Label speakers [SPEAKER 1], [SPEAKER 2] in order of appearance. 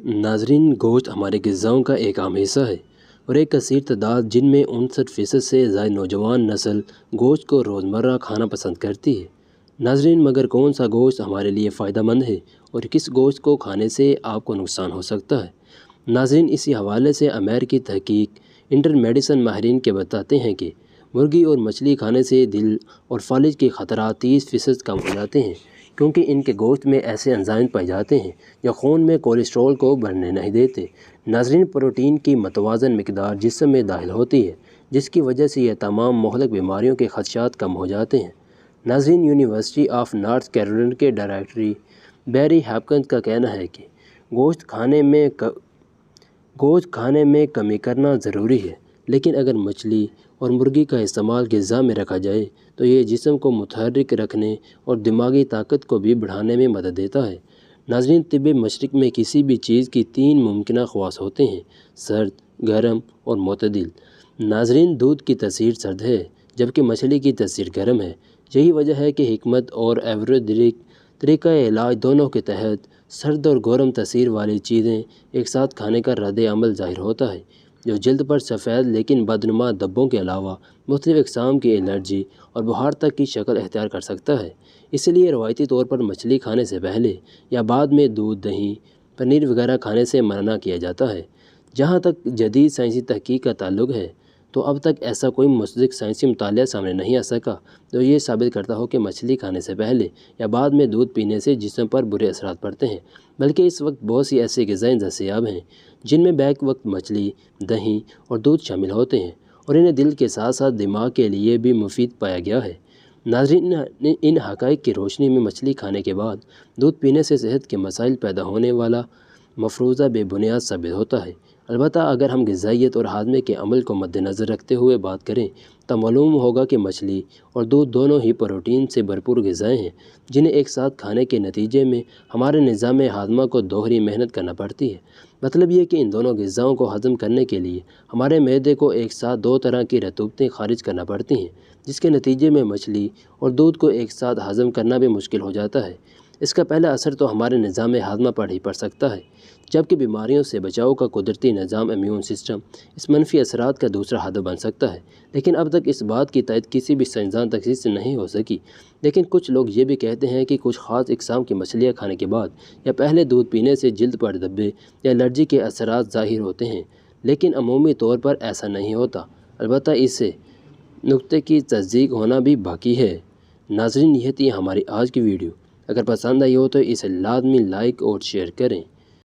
[SPEAKER 1] ناظرین، گوشت ہمارے غذاؤں کا ایک عام حصہ ہے اور ایک کثیر تعداد جن میں 59% سے زائد نوجوان نسل گوشت کو روزمرہ کھانا پسند کرتی ہے۔ ناظرین، مگر کون سا گوشت ہمارے لیے فائدہ مند ہے اور کس گوشت کو کھانے سے آپ کو نقصان ہو سکتا ہے؟ ناظرین، اسی حوالے سے امریکی تحقیق انٹر میڈیسن ماہرین کے بتاتے ہیں کہ مرغی اور مچھلی کھانے سے دل اور فالج کے خطرات 30% کم ہو جاتے ہیں، کیونکہ ان کے گوشت میں ایسے انزائم پائے جاتے ہیں جو خون میں کولیسٹرول کو بڑھنے نہیں دیتے۔ ناظرین، پروٹین کی متوازن مقدار جسم میں داخل ہوتی ہے، جس کی وجہ سے یہ تمام مہلک بیماریوں کے خدشات کم ہو جاتے ہیں۔ ناظرین، یونیورسٹی آف نارتھ کیرولینا کے ڈائریکٹر بیری ہاپکنز کا کہنا ہے کہ گوشت کھانے میں کمی کرنا ضروری ہے، لیکن اگر مچھلی اور مرغی کا استعمال غذا میں رکھا جائے تو یہ جسم کو متحرک رکھنے اور دماغی طاقت کو بھی بڑھانے میں مدد دیتا ہے۔ ناظرین، طب مشرق میں کسی بھی چیز کی 3 ممکنہ خواص ہوتے ہیں: سرد، گرم اور معتدل۔ ناظرین، دودھ کی تاثیر سرد ہے جبکہ مچھلی کی تاثیر گرم ہے۔ یہی وجہ ہے کہ حکمت اور آیورویدک طریقہ علاج دونوں کے تحت سرد اور گرم تاثیر والی چیزیں ایک ساتھ کھانے کا رد عمل ظاہر ہوتا ہے، جو جلد پر سفید لیکن بدنما دھبوں کے علاوہ مختلف اقسام کی الرجی اور بخار تک کی شکل اختیار کر سکتا ہے۔ اس لیے روایتی طور پر مچھلی کھانے سے پہلے یا بعد میں دودھ، دہی، پنیر وغیرہ کھانے سے منع کیا جاتا ہے۔ جہاں تک جدید سائنسی تحقیق کا تعلق ہے تو اب تک ایسا کوئی مصدق سائنسی مطالعہ سامنے نہیں آ سکا جو یہ ثابت کرتا ہو کہ مچھلی کھانے سے پہلے یا بعد میں دودھ پینے سے جسم پر برے اثرات پڑتے ہیں، بلکہ اس وقت بہت سی ایسی غذائیں دستیاب ہیں جن میں بیک وقت مچھلی، دہی اور دودھ شامل ہوتے ہیں اور انہیں دل کے ساتھ ساتھ دماغ کے لیے بھی مفید پایا گیا ہے۔ ناظرین، ان حقائق کی روشنی میں مچھلی کھانے کے بعد دودھ پینے سے صحت کے مسائل پیدا ہونے والا مفروضہ بے بنیاد ثابت ہوتا ہے۔ البتہ اگر ہم غذائیت اور ہاضمے کے عمل کو مد نظر رکھتے ہوئے بات کریں تو معلوم ہوگا کہ مچھلی اور دودھ دونوں ہی پروٹین سے بھرپور غذائیں ہیں جنہیں ایک ساتھ کھانے کے نتیجے میں ہمارے نظام ہاضمہ کو دوہری محنت کرنا پڑتی ہے۔ مطلب یہ کہ ان دونوں غذاؤں کو ہضم کرنے کے لیے ہمارے معدے کو ایک ساتھ 2 طرح کی رطوبتیں خارج کرنا پڑتی ہیں، جس کے نتیجے میں مچھلی اور دودھ کو ایک ساتھ ہضم کرنا بھی مشکل ہو جاتا ہے۔ اس کا پہلا اثر تو ہمارے نظام ہاضمہ پر ہی پڑ سکتا ہے، جبکہ بیماریوں سے بچاؤ کا قدرتی نظام امیون سسٹم اس منفی اثرات کا دوسرا ہدف بن سکتا ہے۔ لیکن اب تک اس بات کی تائید کسی بھی سائنسدان تحقیق سے نہیں ہو سکی۔ لیکن کچھ لوگ یہ بھی کہتے ہیں کہ کچھ خاص اقسام کی مچھلیاں کھانے کے بعد یا پہلے دودھ پینے سے جلد پر دھبے یا الرجی کے اثرات ظاہر ہوتے ہیں، لیکن عمومی طور پر ایسا نہیں ہوتا۔ البتہ اس نقطے کی تصدیق ہونا بھی باقی ہے۔ ناظرین، یہ تھی ہماری آج کی ویڈیو۔ اگر پسند آئی ہو تو اسے لازمی لائک اور شیئر کریں۔